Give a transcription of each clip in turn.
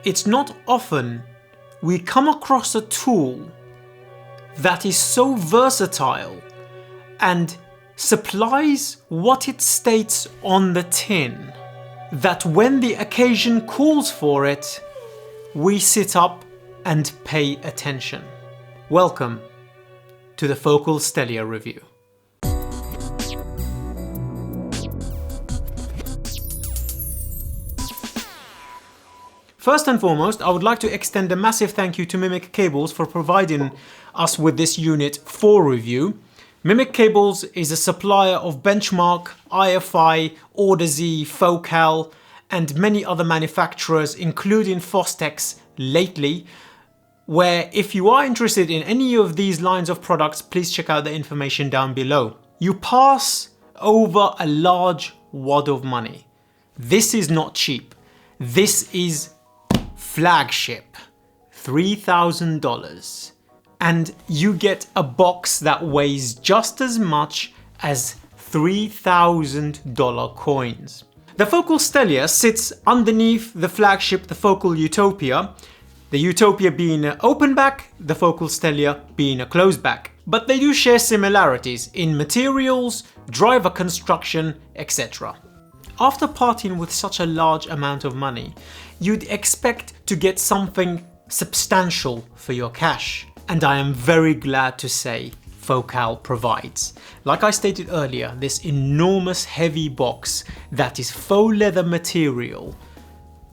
It's not often we come across a tool that is so versatile and supplies what it states on the tin, that when the occasion calls for it, we sit up and pay attention. Welcome to the Focal Stellia review. First and foremost, I would like to extend a massive thank you to vikingweavecables for providing us with this unit for review. vikingweavecables is a supplier of Benchmark, IFI, OrderZ, Focal, and many other manufacturers, including Fostex lately, where if you are interested in any of these lines of products, please check out the information down below. You pass over a large wad of money. This is not cheap. This is flagship, $3,000. And you get a box that weighs just as much as $3,000 coins. The Focal Stellia sits underneath the flagship, the Focal Utopia. The Utopia being an open back, the Focal Stellia being a closed back. But they do share similarities in materials, driver construction, etc. After parting with such a large amount of money, you'd expect to get something substantial for your cash. And I am very glad to say Focal provides. Like I stated earlier, this enormous heavy box that is faux leather material,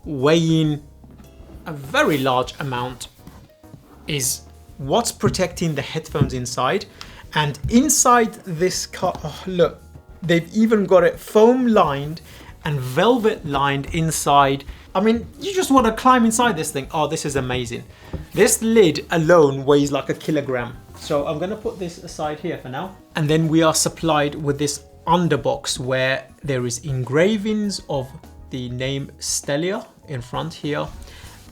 weighing a very large amount, is what's protecting the headphones inside. And inside this look, they've even got it foam lined and velvet lined inside. I mean, you just want to climb inside this thing. Oh, this is amazing. This lid alone weighs like a kilogram. So I'm going to put this aside here for now. And then we are supplied with this underbox where there is engravings of the name Stellia in front here.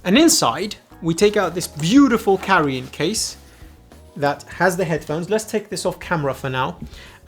And inside, we take out this beautiful carrying case that has the headphones. Let's take this off camera for now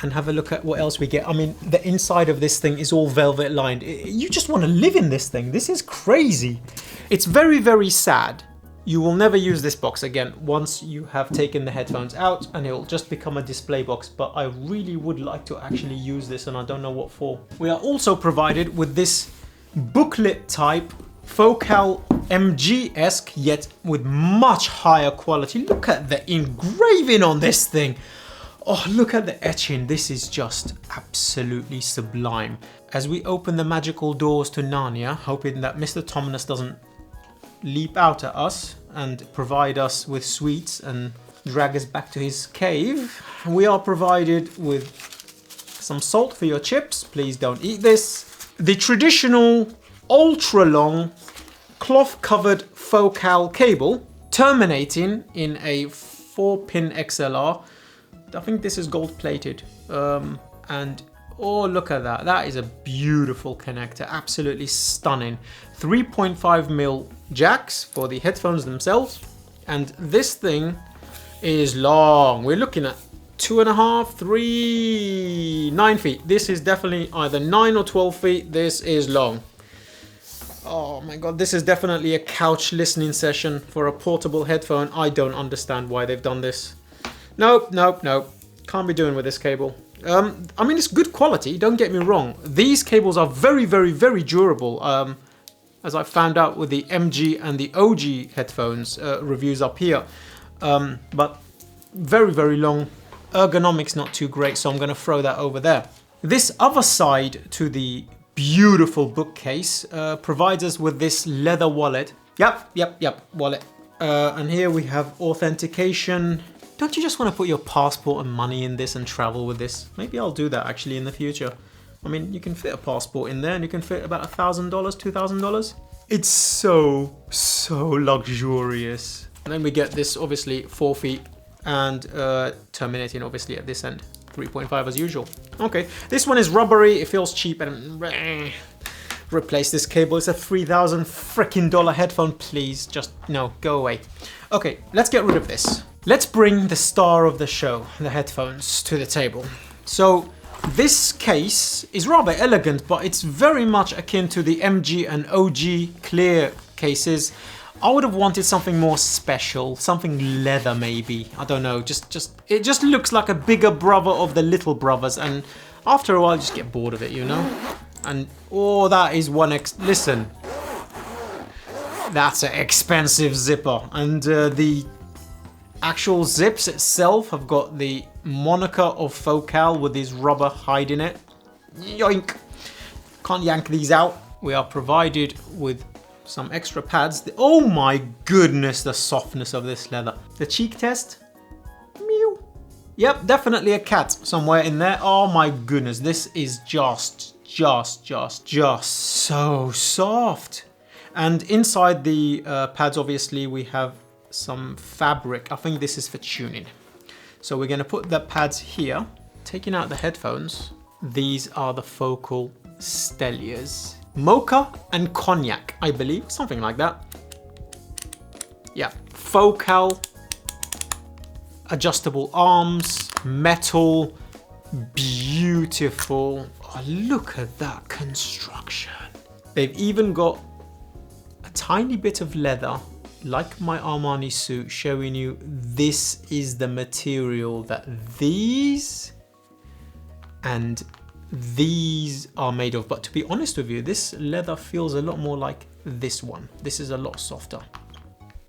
and have a look at what else we get. I mean, the inside of this thing is all velvet lined. You just want to live in this thing. This is crazy. It's very, very sad. You will never use this box again once you have taken the headphones out, and it will just become a display box. But I really would like to actually use this, and I don't know what for. We are also provided with this booklet type Focal MG-esque, yet with much higher quality. Look at the engraving on this thing. Oh, look at the etching. This is just absolutely sublime. As we open the magical doors to Narnia, hoping that Mr. Tumnus doesn't leap out at us and provide us with sweets and drag us back to his cave, we are provided with some salt for your chips. Please don't eat this. The traditional ultra long cloth covered Focal cable terminating in a 4-pin XLR. I think this is gold plated. And oh, look at that. That is a beautiful connector. Absolutely stunning. 3.5mm jacks for the headphones themselves. And this thing is long. We're looking at 2.5, 3, 9 feet. This is definitely either 9 or 12 feet. This is long. Oh my God, this is definitely a couch listening session for a portable headphone. I don't understand why they've done this. Nope. Can't be doing with this cable. I mean, it's good quality, don't get me wrong. These cables are very, very, very durable. As I found out with the MG and the OG headphones reviews up here. But very, very long. Ergonomics not too great, so I'm going to throw that over there. This other side to the beautiful bookcase provides us with this leather wallet. Yep, wallet. And here we have authentication. Don't you just want to put your passport and money in this and travel with this? Maybe I'll do that actually in the future. I mean, you can fit a passport in there and you can fit about $1,000, $2,000. It's so luxurious. And then we get this obviously 4 feet and terminating obviously at this end. 3.5 as usual. Okay, this one is rubbery. It feels cheap and replace this cable. It's a $3,000 freaking headphone. Please, just no, go away. Okay, let's get rid of this. Let's bring the star of the show, the headphones, to the table. So this case is rather elegant, but it's very much akin to the MG and OG clear cases. I would have wanted something more special, something leather maybe. I don't know, it just looks like a bigger brother of the little brothers, and after a while you just get bored of it, you know? And oh, that is listen. That's an expensive zipper, and the actual zips itself have got the moniker of Focal with this rubber hide in it. Yoink! Can't yank these out. We are provided with some extra pads. Oh my goodness, the softness of this leather. The cheek test. Meow. Yep, definitely a cat somewhere in there. Oh my goodness, this is just so soft. And inside the pads, obviously, we have some fabric. I think this is for tuning. So we're going to put the pads here. Taking out the headphones. These are the Focal Stellias. Mocha and cognac, I believe. Something like that. Yeah. Focal. Adjustable arms. Metal. Beautiful. Oh, look at that construction. They've even got a tiny bit of leather, like my Armani suit, showing you this is the material that these and these are made of. But to be honest with you, this leather feels a lot more like this one. This is a lot softer.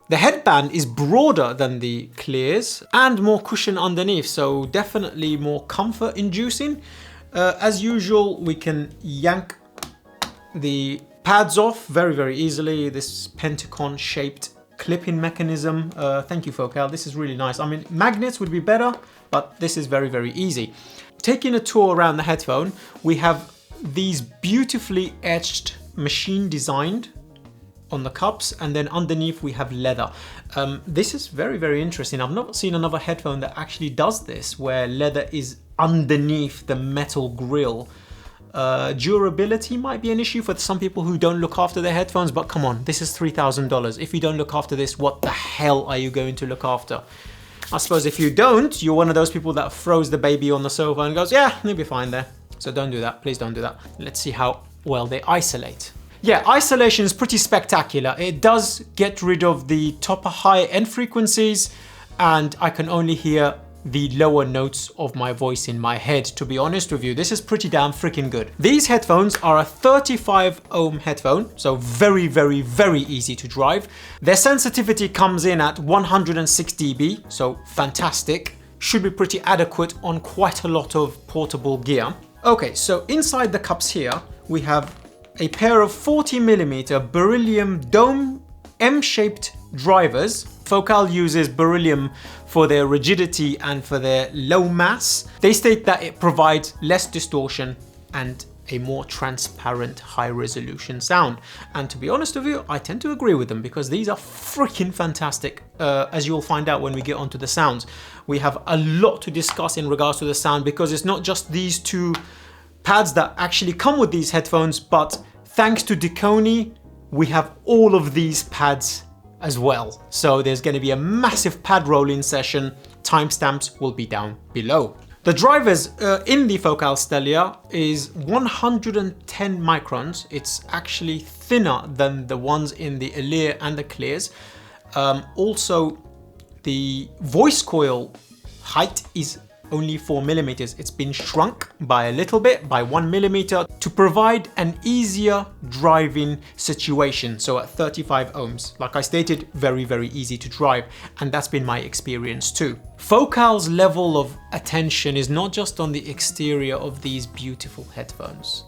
The headband is broader than the clears and more cushion underneath, so definitely more comfort inducing. As usual, we can yank the pads off very easily. This pentagon shaped clipping mechanism. Thank you, Focal. This is really nice. I mean, magnets would be better, but this is very easy. Taking a tour around the headphone, we have these beautifully etched, machine designed on the cups, and then underneath we have leather. This is very interesting. I've not seen another headphone that actually does this, where leather is underneath the metal grille. Durability might be an issue for some people who don't look after their headphones, but come on, this is $3,000. If you don't look after this, what the hell are you going to look after? I suppose if you don't, you're one of those people that throws the baby on the sofa and goes, yeah, you'll be fine there. So don't do that, please don't do that. Let's see how well they isolate. Yeah, isolation is pretty spectacular. It does get rid of the top high end frequencies, and I can only hear the lower notes of my voice in my head. To be honest with you, this is pretty damn freaking good. These headphones are a 35 ohm headphone, so very easy to drive. Their sensitivity comes in at 106 dB, so fantastic. Should be pretty adequate on quite a lot of portable gear. Okay, so inside the cups here, we have a pair of 40mm beryllium dome M-shaped drivers. Focal uses beryllium for their rigidity and for their low mass. They state that it provides less distortion and a more transparent, high resolution sound. And to be honest with you, I tend to agree with them, because these are freaking fantastic, as you'll find out when we get onto the sounds. We have a lot to discuss in regards to the sound, because it's not just these two pads that actually come with these headphones, but thanks to Dekoni, we have all of these pads as well. So there's going to be a massive pad rolling session. Timestamps will be down below. The drivers in the Focal Stellia is 110 microns. It's actually thinner than the ones in the Elir and the Clears. Also, the voice coil height is only 4mm. It's been shrunk by a little bit, by 1mm, to provide an easier driving situation. So at 35 ohms, like I stated, very easy to drive, and that's been my experience too. Focal's level of attention is not just on the exterior of these beautiful headphones.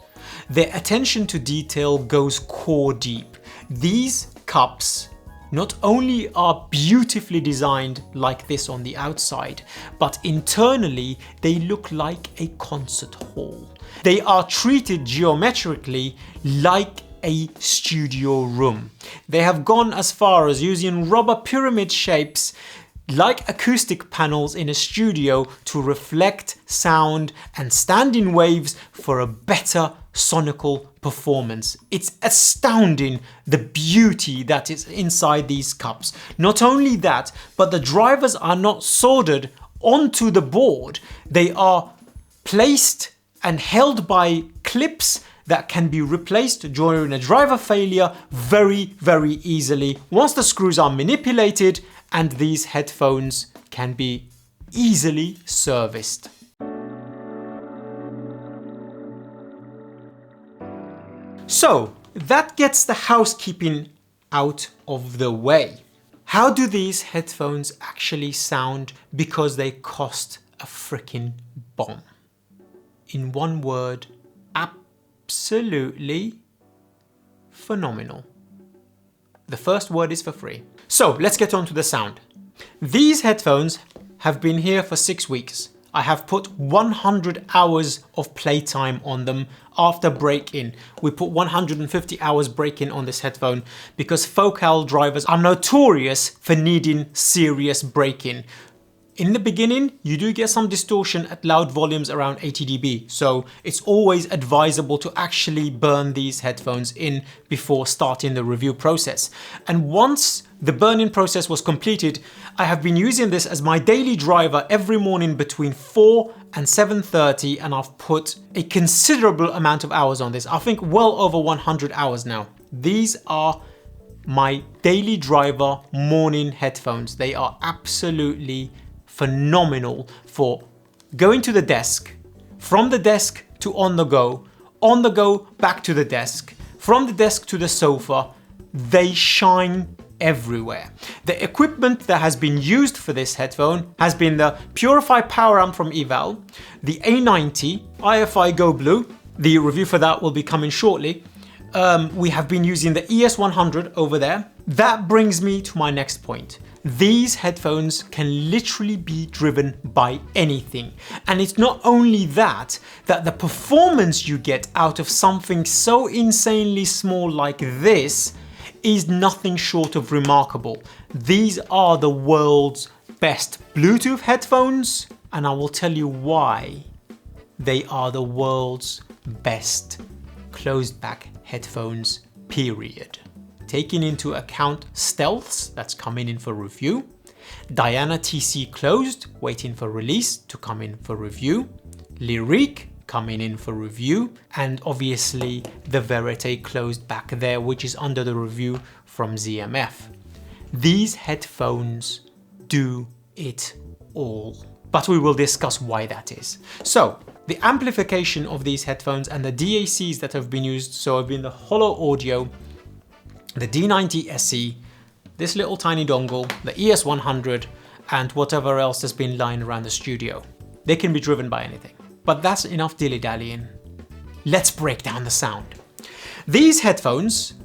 Their attention to detail goes core deep. These cups not only are beautifully designed like this on the outside, but internally they look like a concert hall. They are treated geometrically like a studio room. They have gone as far as using rubber pyramid shapes like acoustic panels in a studio to reflect sound and standing waves for a better sonical performance. It's astounding the beauty that is inside these cups. Not only that, but the drivers are not soldered onto the board. They are placed and held by clips that can be replaced during a driver failure very, very easily once the screws are manipulated, and these headphones can be easily serviced. So that gets the housekeeping out of the way. How do these headphones actually sound? Because they cost a freaking bomb. In one word, absolutely phenomenal. The first word is for free. So let's get on to the sound. These headphones have been here for 6 weeks. I have put 100 hours of playtime on them after break-in. We put 150 hours break-in on this headphone because Focal drivers are notorious for needing serious break-in. In the beginning, you do get some distortion at loud volumes around 80 dB, so it's always advisable to actually burn these headphones in before starting the review process. And once the burn-in process was completed, I have been using this as my daily driver every morning between 4 and 7:30, and I've put a considerable amount of hours on this. I think well over 100 hours now. These are my daily driver morning headphones. They are absolutely phenomenal for going to the desk, from the desk to on the go back to the desk, from the desk to the sofa. They shine everywhere. The equipment that has been used for this headphone has been the Purify Power Amp from Eval, the A90 IFI Go Blue. The review for that will be coming shortly. We have been using the ES100 over there. That brings me to my next point. These headphones can literally be driven by anything. And it's not only that the performance you get out of something so insanely small like this is nothing short of remarkable. These are the world's best Bluetooth headphones, and I will tell you why they are the world's best closed back headphones, period. Taking into account Stealths that's coming in for review, Diana TC Closed waiting for release to come in for review, Lyrique coming in for review, and obviously the Verite Closed back there, which is under the review from ZMF. These headphones do it all, but we will discuss why that is. So the amplification of these headphones and the DACs that have been used, so have been the Hollow Audio, the D90 SE, this little tiny dongle, the ES100, and whatever else has been lying around the studio. They can be driven by anything. But that's enough dilly-dallying. Let's break down the sound. These headphones,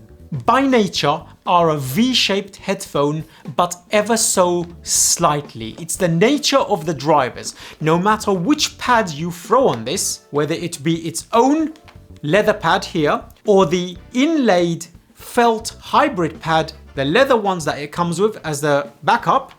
by nature, are a V-shaped headphone, but ever so slightly. It's the nature of the drivers. No matter which pad you throw on this, whether it be its own leather pad here, or the inlaid felt hybrid pad, the leather ones that it comes with as the backup,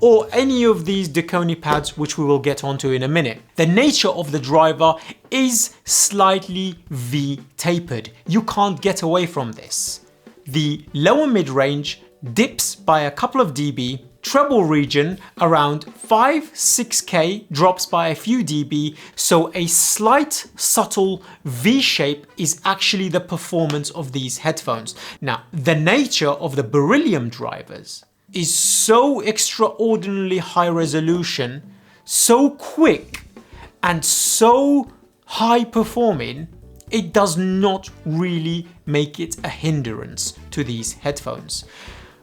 or any of these Dekoni pads, which we will get onto in a minute. The nature of the driver is slightly V-tapered. You can't get away from this. The lower mid-range dips by a couple of dB, treble region around 5-6K drops by a few dB, so a slight subtle V-shape is actually the performance of these headphones. Now, the nature of the beryllium drivers is so extraordinarily high resolution, so quick, and so high performing, it does not really make it a hindrance to these headphones.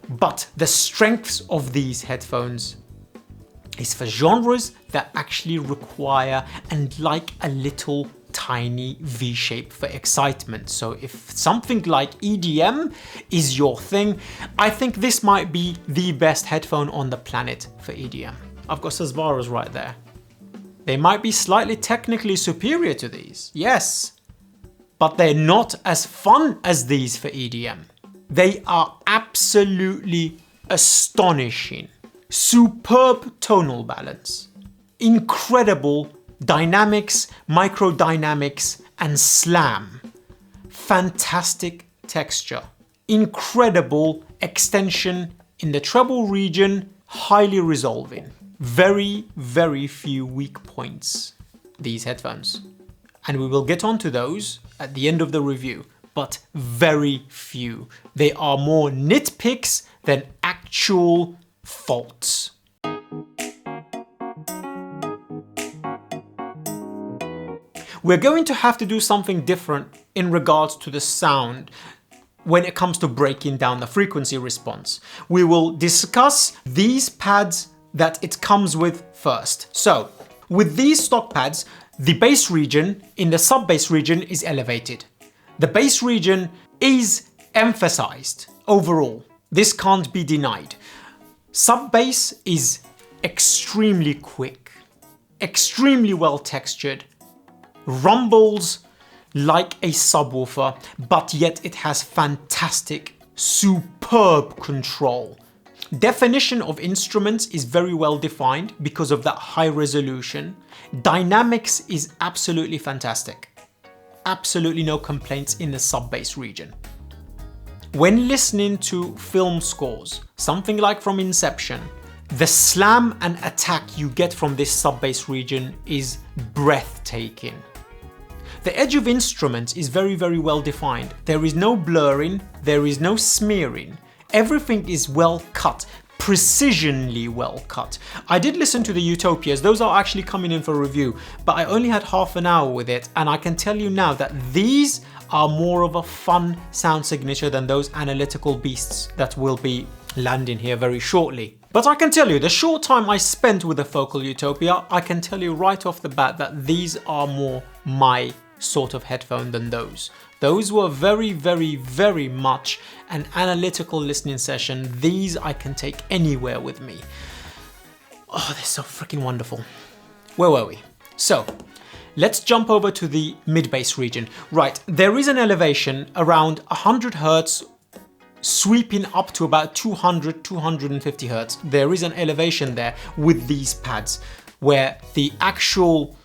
But the strengths of these headphones is for genres that actually require and like a little tiny V-shape for excitement. So if something like EDM is your thing, I think this might be the best headphone on the planet for EDM. I've got Sesvaras right there. They might be slightly technically superior to these, yes, but they're not as fun as these for EDM. They are absolutely astonishing. Superb tonal balance, incredible dynamics, microdynamics, and slam. Fantastic texture. Incredible extension in the treble region, highly resolving. Very, very few weak points, these headphones. And we will get onto those at the end of the review, but very few. They are more nitpicks than actual faults. We're going to have to do something different in regards to the sound when it comes to breaking down the frequency response. We will discuss these pads that it comes with first. So, with these stock pads, the bass region in the sub-bass region is elevated. The bass region is emphasized overall. This can't be denied. Sub-bass is extremely quick, extremely well textured, rumbles like a subwoofer, but yet it has fantastic, superb control. Definition of instruments is very well defined because of that high resolution. Dynamics is absolutely fantastic. Absolutely no complaints in the sub-bass region. When listening to film scores, something like from Inception, the slam and attack you get from this sub-bass region is breathtaking. The edge of instruments is very, very well defined. There is no blurring, there is no smearing. Everything is well cut, precisionally well cut. I did listen to the Utopias, those are actually coming in for review, but I only had half an hour with it, and I can tell you now that these are more of a fun sound signature than those analytical beasts that will be landing here very shortly. But I can tell you, the short time I spent with the Focal Utopia, I can tell you right off the bat that these are more my sort of headphone than those. Those were very, very, very much an analytical listening session. These I can take anywhere with me. Oh, they're so freaking wonderful. Where were we? So, let's jump over to the mid-bass region. Right, there is an elevation around 100 Hertz sweeping up to about 200, 250 Hertz. There is an elevation there with these pads where the actual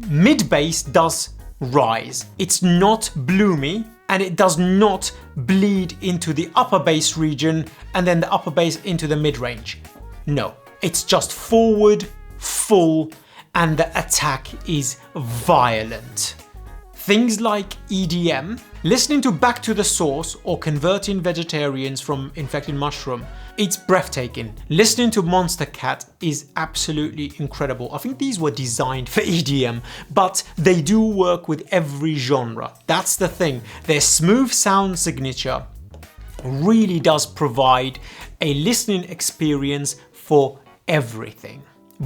mid-bass does rise. It's not bloomy and it does not bleed into the upper bass region and then the upper bass into the mid-range. No, it's just forward, full, and the attack is violent. Things like EDM, listening to Back to the Source or Converting Vegetarians from Infected Mushroom, it's breathtaking. Listening to Monster Cat is absolutely incredible. I think these were designed for EDM, but they do work with every genre. That's the thing. Their smooth sound signature really does provide a listening experience for everything.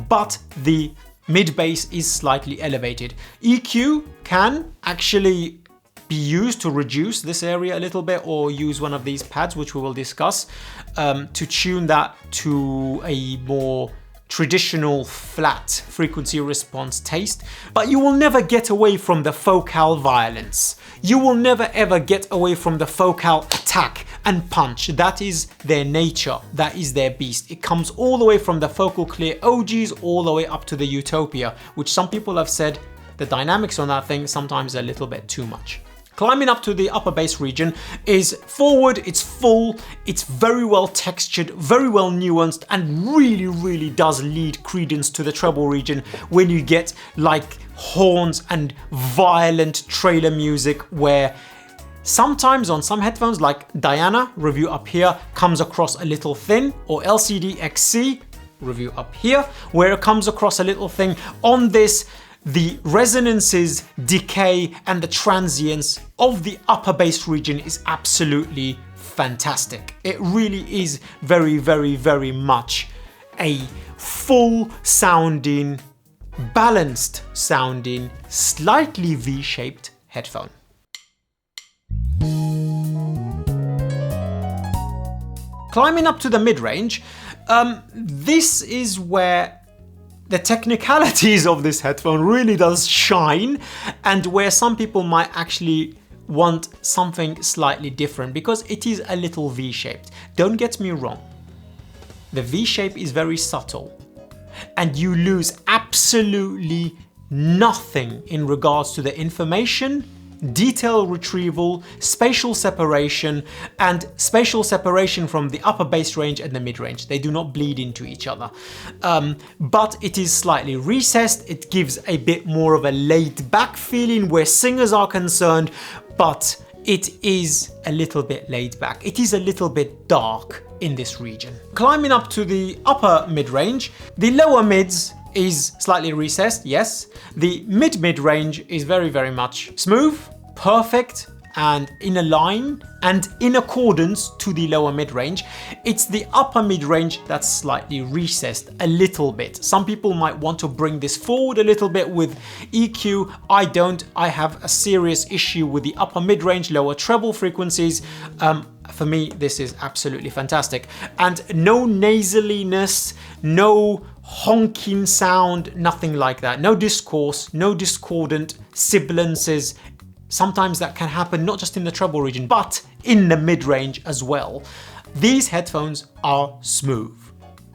But the mid-bass is slightly elevated. EQ can actually be used to reduce this area a little bit, or use one of these pads, which we will discuss, to tune that to a more traditional flat frequency response taste. But you will never get away from the focal violence. You will never ever get away from the focal attack and punch. That is their nature, that is their beast. It comes all the way from the Focal Clear OGs all the way up to the Utopia, which some people have said the dynamics on that thing sometimes a little bit too much. Climbing up to the upper bass region is forward, it's full, it's very well textured, very well nuanced, and really, really does lead credence to the treble region when you get like horns and violent trailer music, where sometimes on some headphones like Diana, review up here, comes across a little thin, or LCD XC, review up here, where it comes across a little thing. On this, the resonances, decay, and the transients of the upper bass region is absolutely fantastic. It really is very, very, very much a full sounding, balanced sounding, slightly V-shaped headphone. Climbing up to the mid-range, this is where the technicalities of this headphone really does shine, and where some people might actually want something slightly different, because it is a little V-shaped. Don't get me wrong, the V-shape is very subtle and you lose absolutely nothing in regards to the information, detail retrieval, spatial separation, and spatial separation from the upper bass range and the mid range. They do not bleed into each other. But it is slightly recessed. It gives a bit more of a laid back feeling where singers are concerned. but it is a little bit laid back. It is a little bit dark in this region. Climbing up to the upper mid-range, the lower mids is slightly recessed, yes. The mid-range is very, very much smooth, perfect, and in a line and in accordance to the lower mid-range. It's the upper mid-range that's slightly recessed a little bit. Some people might want to bring this forward a little bit with EQ. I don't. I have a serious issue with the upper mid-range, lower treble frequencies. For me, this is absolutely fantastic. And no nasaliness, no honking sound, nothing like that. No discourse, no discordant sibilances. Sometimes that can happen not just in the treble region, but in the mid-range as well. These headphones are smooth.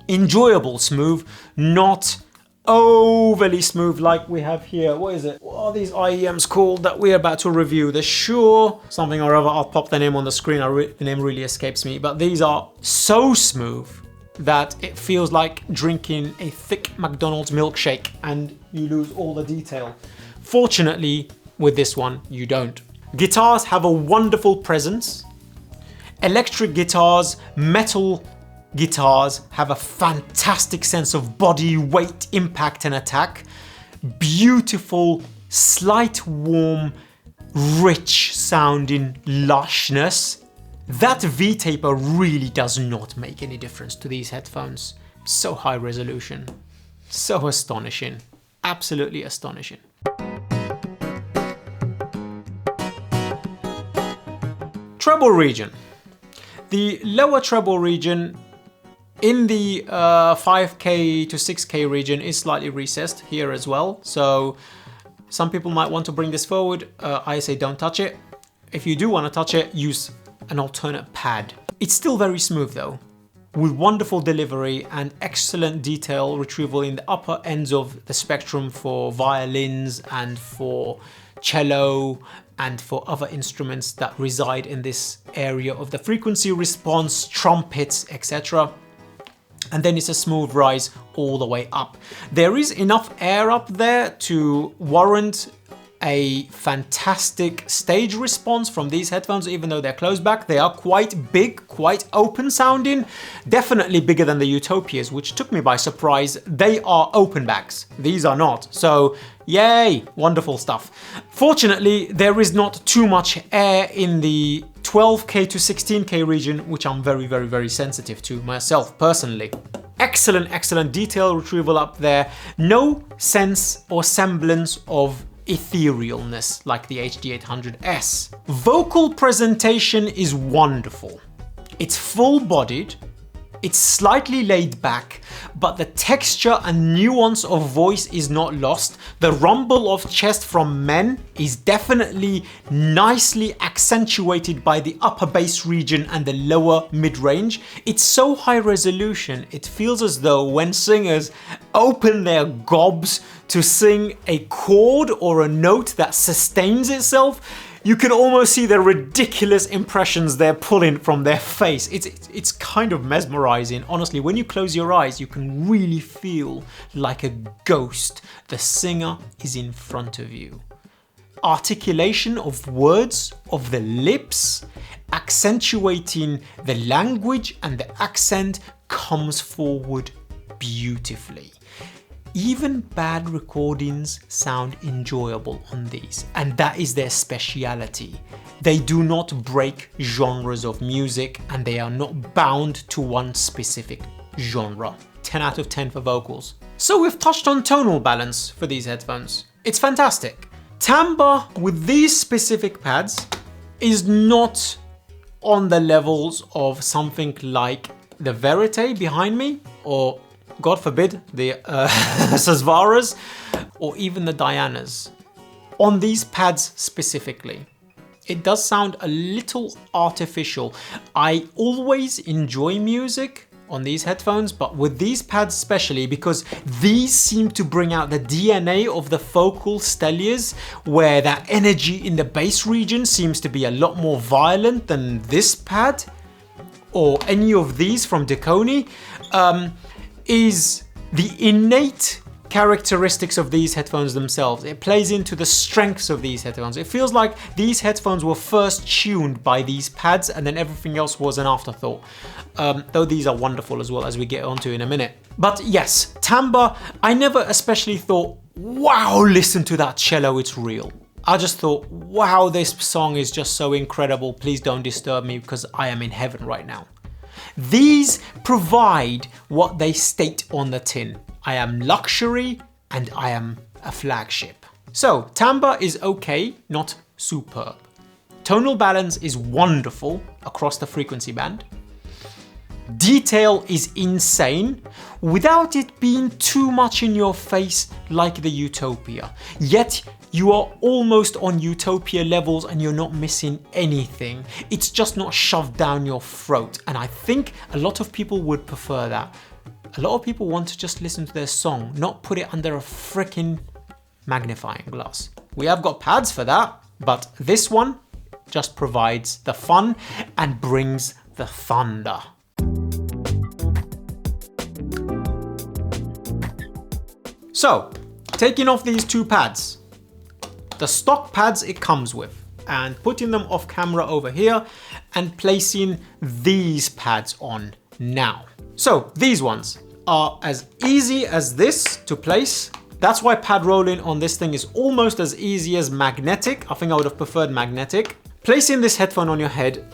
Enjoyable smooth, not overly smooth like we have here. What is it? What are these IEMs called that we're about to review? The Shure something or other. I'll pop the name on the screen. The name really escapes me. But these are so smooth that it feels like drinking a thick McDonald's milkshake and you lose all the detail. Fortunately, with this one, you don't. Guitars have a wonderful presence. Electric guitars, metal guitars have a fantastic sense of body, weight, impact, and attack. Beautiful, slight warm, rich sounding lushness. That V-taper really does not make any difference to these headphones. So high resolution, so astonishing, absolutely astonishing. Treble region. The lower treble region in the 5K to 6K region is slightly recessed here as well. So some people might want to bring this forward. I say don't touch it. If you do want to touch it, use an alternate pad. It's still very smooth though, with wonderful delivery and excellent detail retrieval in the upper ends of the spectrum for violins and for cello and for other instruments that reside in this area of the frequency response, trumpets, etc. And then it's a smooth rise all the way up. There is enough air up there to warrant a fantastic stage response from these headphones, even though they're closed back. They are quite big, quite open sounding, definitely bigger than the Utopias, which took me by surprise. They are open backs, these are not. So yay, wonderful stuff. Fortunately, there is not too much air in the 12K to 16K region, which I'm very, very, very sensitive to myself personally. Excellent, excellent detail retrieval up there. No sense or semblance of etherealness like the HD800S. Vocal presentation is wonderful. It's full-bodied, it's slightly laid back, but the texture and nuance of voice is not lost. The rumble of chest from men is definitely nicely accentuated by the upper bass region and the lower mid-range. It's so high resolution, it feels as though when singers open their gobs to sing a chord or a note that sustains itself, you can almost see the ridiculous impressions they're pulling from their face. It's kind of mesmerizing. Honestly, when you close your eyes, you can really feel like a ghost. The singer is in front of you. Articulation of words, of the lips, accentuating the language and the accent comes forward beautifully. Even bad recordings sound enjoyable on these, and that is their speciality. They do not break genres of music, and they are not bound to one specific genre. 10 out of 10 for vocals. So we've touched on tonal balance for these headphones. It's fantastic. Timbre with these specific pads is not on the levels of something like the Verite behind me, or God forbid, the Sasvaras, or even the Dianas. On these pads specifically, it does sound a little artificial. I always enjoy music on these headphones, but with these pads especially, because these seem to bring out the DNA of the Focal Stellias, where that energy in the bass region seems to be a lot more violent than this pad, or any of these from Dekoni. Is the innate characteristics of these headphones themselves. It plays into the strengths of these headphones. It feels like these headphones were first tuned by these pads and then everything else was an afterthought. Though these are wonderful as well, as we get onto in a minute. But yes, timbre, I never especially thought, wow, listen to that cello, it's real. I just thought, wow, this song is just so incredible. Please don't disturb me because I am in heaven right now. These provide what they state on the tin. I am luxury and I am a flagship. So timbre is okay, not superb. Tonal balance is wonderful across the frequency band. Detail is insane without it being too much in your face like the Utopia. Yet you are almost on Utopia levels and you're not missing anything. It's just not shoved down your throat. And I think a lot of people would prefer that. A lot of people want to just listen to their song, not put it under a freaking magnifying glass. We have got pads for that, but this one just provides the fun and brings the thunder. So, taking off these two pads, the stock pads it comes with, and putting them off camera over here and placing these pads on now. So these ones are as easy as this to place. That's why pad rolling on this thing is almost as easy as magnetic. I think I would have preferred magnetic. Placing this headphone on your head,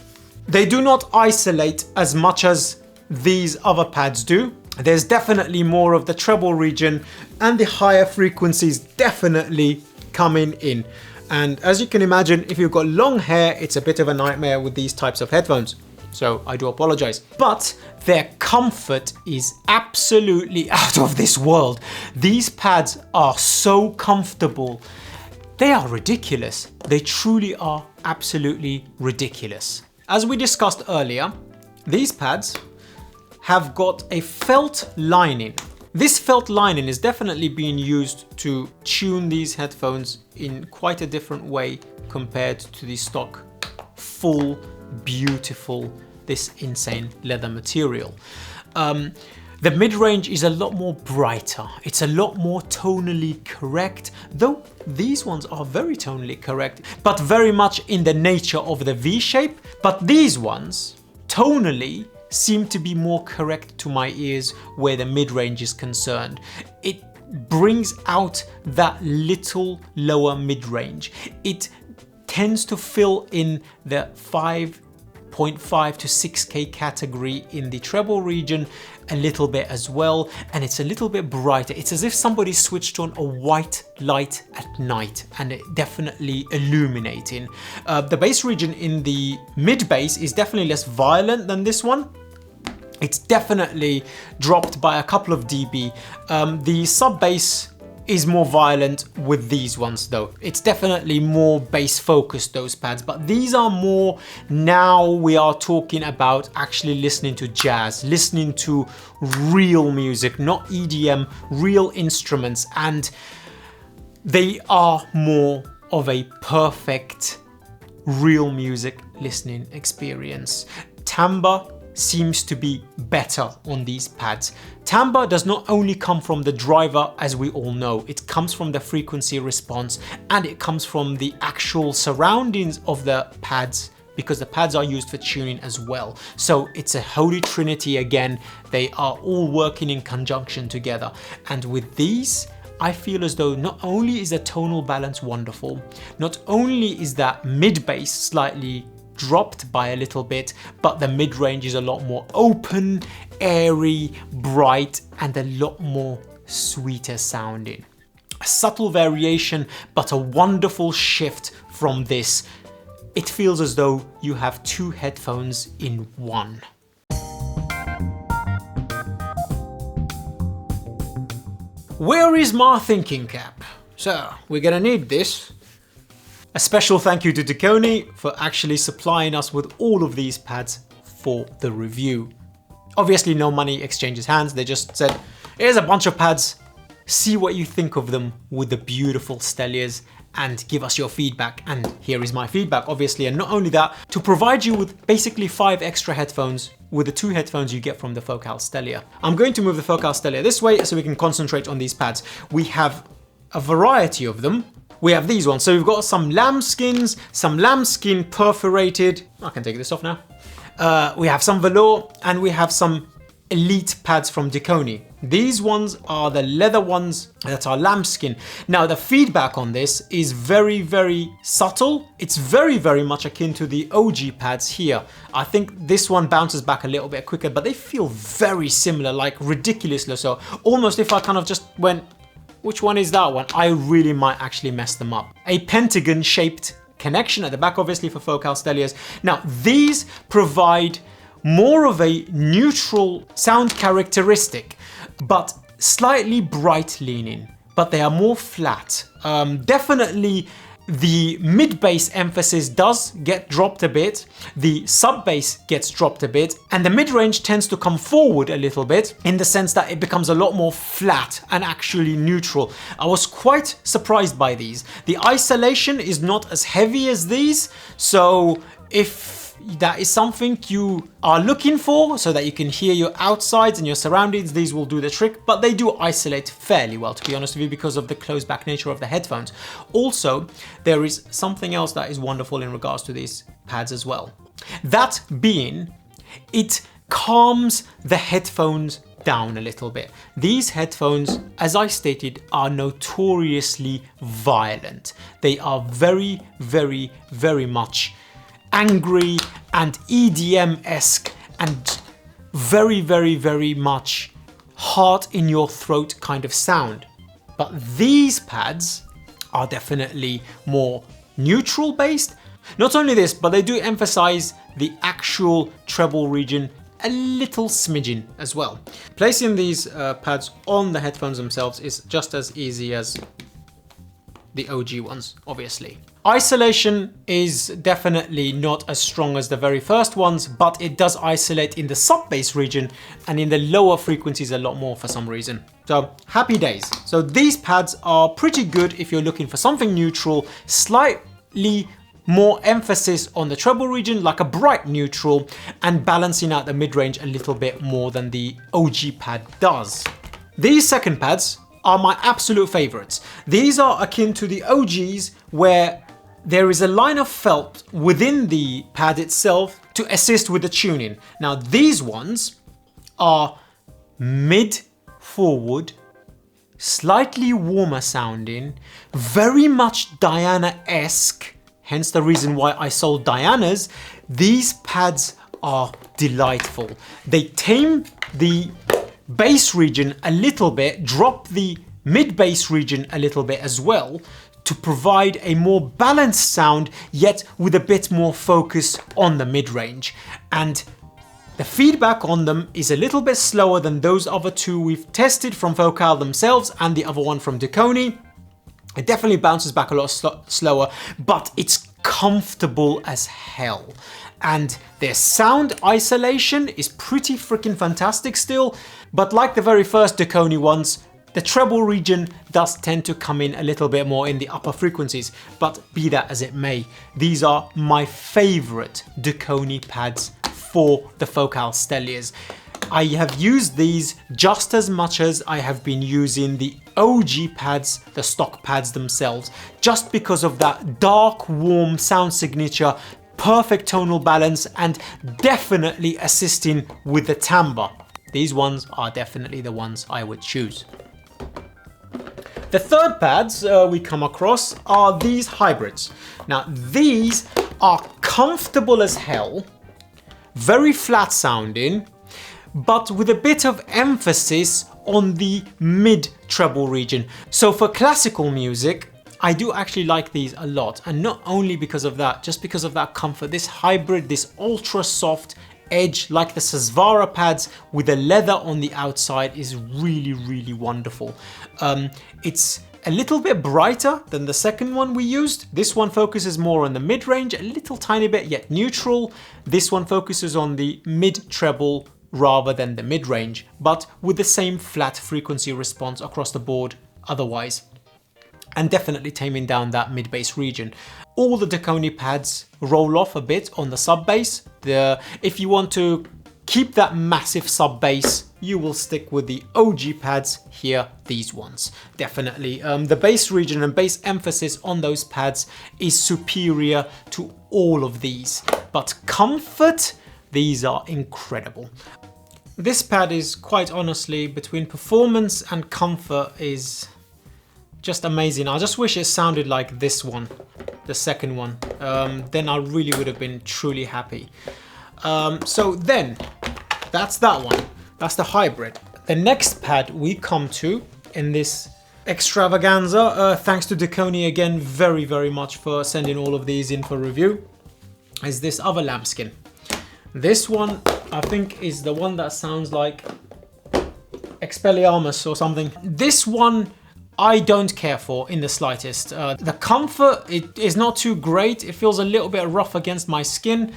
they do not isolate as much as these other pads do. There's definitely more of the treble region and the higher frequencies definitely coming in. And as you can imagine, if you've got long hair, it's a bit of a nightmare with these types of headphones. So I do apologize. But their comfort is absolutely out of this world. These pads are so comfortable. They are ridiculous. They truly are absolutely ridiculous. As we discussed earlier, these pads have got a felt lining. This felt lining is definitely being used to tune these headphones in quite a different way compared to the stock, full, beautiful, this insane leather material. The mid-range is a lot more brighter. It's a lot more tonally correct, though these ones are very tonally correct, but very much in the nature of the V shape. But these ones, tonally, seem to be more correct to my ears where the mid-range is concerned. It brings out that little lower mid-range. It tends to fill in the 5.5 to 6K category in the treble region a little bit as well, and it's a little bit brighter. It's as if somebody switched on a white light at night and it definitely illuminating. The bass region in the mid bass is definitely less violent than this one. It's definitely dropped by a couple of dB. The sub bass is more violent with these ones though. It's definitely more bass focused, those pads, but these are more, now we are talking about actually listening to jazz, listening to real music, not EDM, real instruments, and they are more of a perfect real music listening experience. Timbre seems to be better on these pads. Timbre does not only come from the driver, as we all know, it comes from the frequency response and it comes from the actual surroundings of the pads, because the pads are used for tuning as well. So it's a holy trinity again. They are all working in conjunction together. And with these, I feel as though not only is the tonal balance wonderful, not only is that mid bass slightly dropped by a little bit, but the mid-range is a lot more open, airy, bright, and a lot more sweeter sounding. A subtle variation, but a wonderful shift from this. It feels as though you have two headphones in one. Where is my thinking cap? So, we're gonna need this. A special thank you to Dekoni for actually supplying us with all of these pads for the review. Obviously no money exchanges hands, they just said, here's a bunch of pads, see what you think of them with the beautiful Stellias, and give us your feedback. And here is my feedback, obviously. And not only that, to provide you with basically 5 extra headphones with the 2 headphones you get from the Focal Stellia. I'm going to move the Focal Stellia this way so we can concentrate on these pads. We have a variety of them. We have these ones. So we've got some lambskins, some lambskin perforated. I can take this off now. We have some velour, and we have some elite pads from Dekoni. These ones are the leather ones that are lambskin. Now the feedback on this is very, very subtle. It's very, very much akin to the OG pads here. I think this one bounces back a little bit quicker, but they feel very similar, like ridiculously so. Almost if I kind of just went, which one is that one? I really might actually mess them up. A pentagon shaped connection at the back, obviously, for Focal Stellias. Now these provide more of a neutral sound characteristic, but slightly bright leaning, but they are more flat. Definitely the mid-bass emphasis does get dropped a bit, the sub-bass gets dropped a bit, and the mid-range tends to come forward a little bit in the sense that it becomes a lot more flat and actually neutral. I was quite surprised by these. The isolation is not as heavy as these, so if that is something you are looking for so that you can hear your outsides and your surroundings, these will do the trick, but they do isolate fairly well, to be honest with you, because of the closed back nature of the headphones. Also, there is something else that is wonderful in regards to these pads as well. That being, it calms the headphones down a little bit. These headphones, as I stated, are notoriously violent. They are very, very, very much angry and EDM-esque and very, very, very much heart in your throat kind of sound. But these pads are definitely more neutral based. Not only this, but they do emphasize the actual treble region a little smidgen as well. Placing these pads on the headphones themselves is just as easy as the OG ones, obviously. Isolation is definitely not as strong as the very first ones, but it does isolate in the sub-bass region and in the lower frequencies a lot more for some reason. So happy days. So these pads are pretty good if you're looking for something neutral, slightly more emphasis on the treble region, like a bright neutral, and balancing out the mid-range a little bit more than the OG pad does. These second pads are my absolute favorites. These are akin to the OGs, where there is a line of felt within the pad itself to assist with the tuning. Now these ones are mid-forward, slightly warmer sounding, very much Diana-esque, hence the reason why I sold Dianas. These pads are delightful. They tame the bass region a little bit, drop the mid-bass region a little bit as well, to provide a more balanced sound, yet with a bit more focus on the mid-range. And the feedback on them is a little bit slower than those other two we've tested from Focal themselves and the other one from Dekoni. It definitely bounces back a lot slower, but it's comfortable as hell. And their sound isolation is pretty freaking fantastic still, but like the very first Dekoni ones, the treble region does tend to come in a little bit more in the upper frequencies, but be that as it may, these are my favorite Dekoni pads for the Focal Stellias. I have used these just as much as I have been using the OG pads, the stock pads themselves, just because of that dark, warm sound signature, perfect tonal balance, and definitely assisting with the timbre. These ones are definitely the ones I would choose. The third pads we come across are these hybrids. Now these are comfortable as hell, very flat sounding, but with a bit of emphasis on the mid treble region. So for classical music, I do actually like these a lot, and not only because of that, just because of that comfort. This hybrid, this ultra soft edge, like the Sasvara pads with the leather on the outside, is really, really wonderful. It's a little bit brighter than the second one we used. This one focuses more on the mid-range, a little tiny bit, yet neutral. This one focuses on the mid-treble rather than the mid-range, but with the same flat frequency response across the board otherwise. and definitely taming down that mid-bass region. All the Dekoni pads roll off a bit on the sub-bass. If you want to keep that massive sub-bass, you will stick with the OG pads here, these ones. Definitely. The bass region and bass emphasis on those pads is superior to all of these. But comfort, these are incredible. This pad is quite honestly, between performance and comfort, is just amazing. I just wish it sounded like this one, the second one. Then I really would have been truly happy. So then, that's that one. That's the hybrid. The next pad we come to in this extravaganza, thanks to Dekoni again very, very much for sending all of these in for review, is this other lambskin. This one, I think, is the one that sounds like Expelliarmus or something. This one, I don't care for in the slightest. The comfort, it is not too great. It feels a little bit rough against my skin.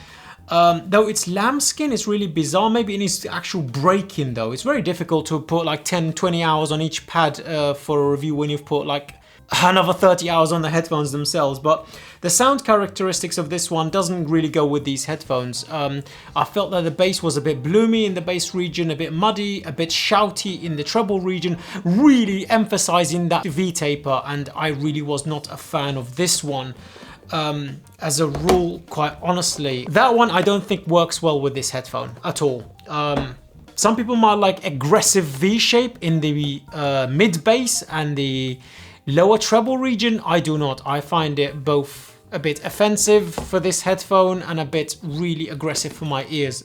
Though it's lambskin, it's really bizarre. Maybe it needs actual break-in though. It's very difficult to put like 10, 20 hours on each pad for a review when you've put like another 30 hours on the headphones themselves. But the sound characteristics of this one doesn't really go with these headphones. I felt that the bass was a bit bloomy in the bass region, a bit muddy, a bit shouty in the treble region, really emphasizing that V-taper, and I really was not a fan of this one. As a rule, quite honestly, that one I don't think works well with this headphone at all. Some people might like aggressive V-shape in the mid-bass and the lower treble region. I do not. I find it both a bit offensive for this headphone and a bit really aggressive for my ears.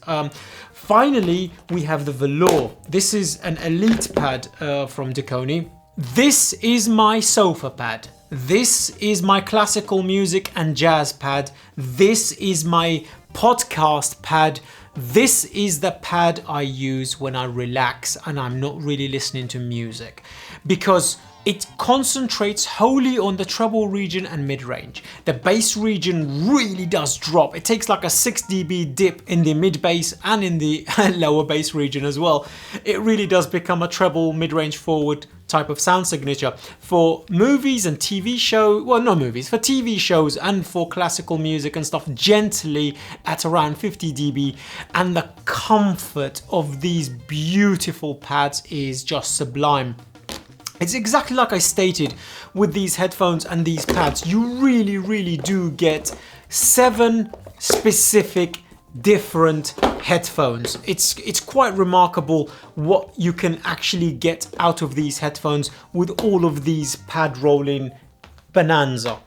Finally, we have the velour. This is an elite pad from Dekoni. This is my sofa pad. This is my classical music and jazz pad. This is my podcast pad. This is the pad I use when I relax and I'm not really listening to music, because it concentrates wholly on the treble region and mid-range. The bass region really does drop. It takes like a 6 dB dip in the mid-bass and in the lower bass region as well. It really does become a treble mid-range forward type of sound signature. For movies and TV shows, well, not movies, for TV shows and for classical music and stuff, gently at around 50 dB. And the comfort of these beautiful pads is just sublime. It's exactly like I stated with these headphones and these pads. You really, really do get 7 specific different headphones. It's quite remarkable what you can actually get out of these headphones with all of these pad rolling Bonanza.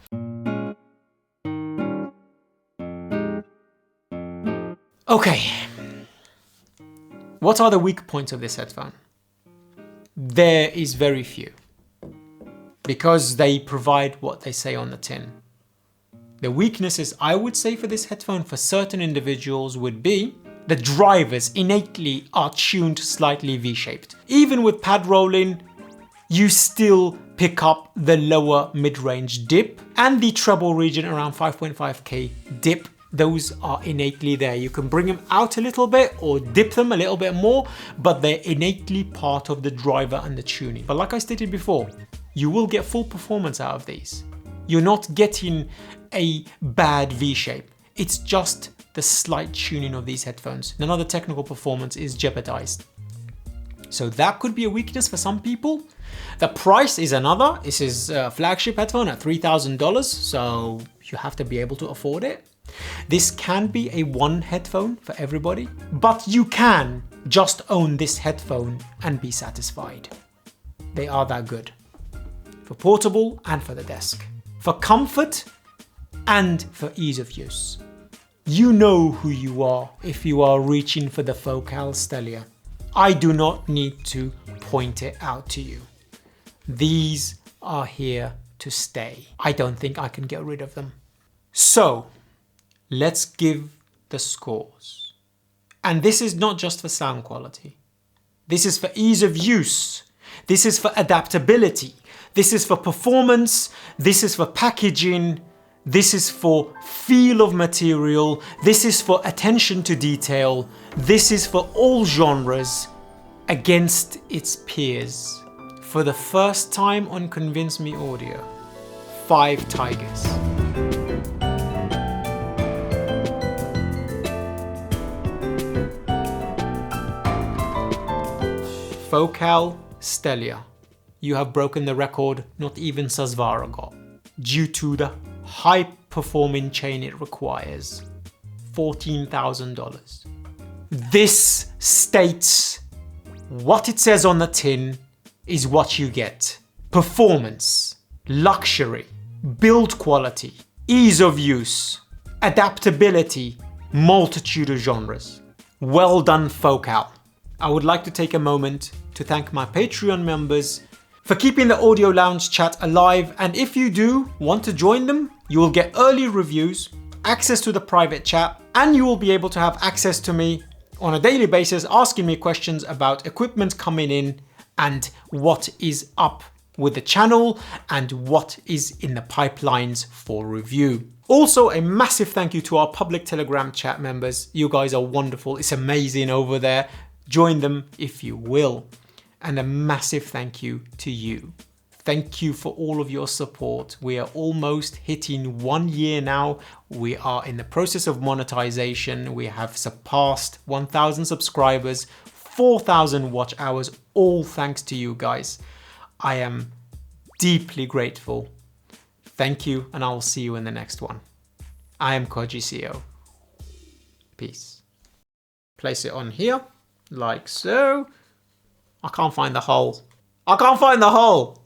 Okay, what are the weak points of this headphone? There is very few, because they provide what they say on the tin. The weaknesses, I would say, for this headphone for certain individuals would be the drivers innately are tuned slightly V-shaped. Even with pad rolling, you still pick up the lower mid-range dip and the treble region around 5.5K dip. Those are innately there. You can bring them out a little bit or dip them a little bit more, but they're innately part of the driver and the tuning. But like I stated before, you will get full performance out of these. You're not getting a bad V-shape. It's just the slight tuning of these headphones. None of the technical performance is jeopardized. So that could be a weakness for some people. The price is another. This is a flagship headphone at $3,000, so you have to be able to afford it. This can be a one headphone for everybody, but you can just own this headphone and be satisfied. They are that good. For portable and for the desk. For comfort and for ease of use. You know who you are if you are reaching for the Focal Stellia. I do not need to point it out to you. These are here to stay. I don't think I can get rid of them. So, let's give the scores. And this is not just for sound quality. This is for ease of use. This is for adaptability. This is for performance. This is for packaging. This is for feel of material. This is for attention to detail. This is for all genres against its peers. For the first time on ConvinceMeAudio, 5 tigers. Focal Stellia. You have broken the record not even Sasvara got, due to the high performing chain it requires. $14,000. This states what it says on the tin is what you get. Performance, luxury, build quality, ease of use, adaptability, multitude of genres. Well done, Focal. I would like to take a moment to thank my Patreon members for keeping the Audio Lounge chat alive, and if you do want to join them, you will get early reviews, access to the private chat, and you will be able to have access to me on a daily basis asking me questions about equipment coming in and what is up with the channel and what is in the pipelines for review. Also, a massive thank you to our public Telegram chat members. You guys are wonderful. It's amazing over there. Join them if you will. And a massive thank you to you. Thank you for all of your support. We are almost hitting 1 year now. We are in the process of monetization. We have surpassed 1,000 subscribers, 4,000 watch hours, all thanks to you guys. I am deeply grateful. Thank you, and I will see you in the next one. I am Koji CEO. Peace. Place it on here, like so. I can't find the hole. I can't find the hole.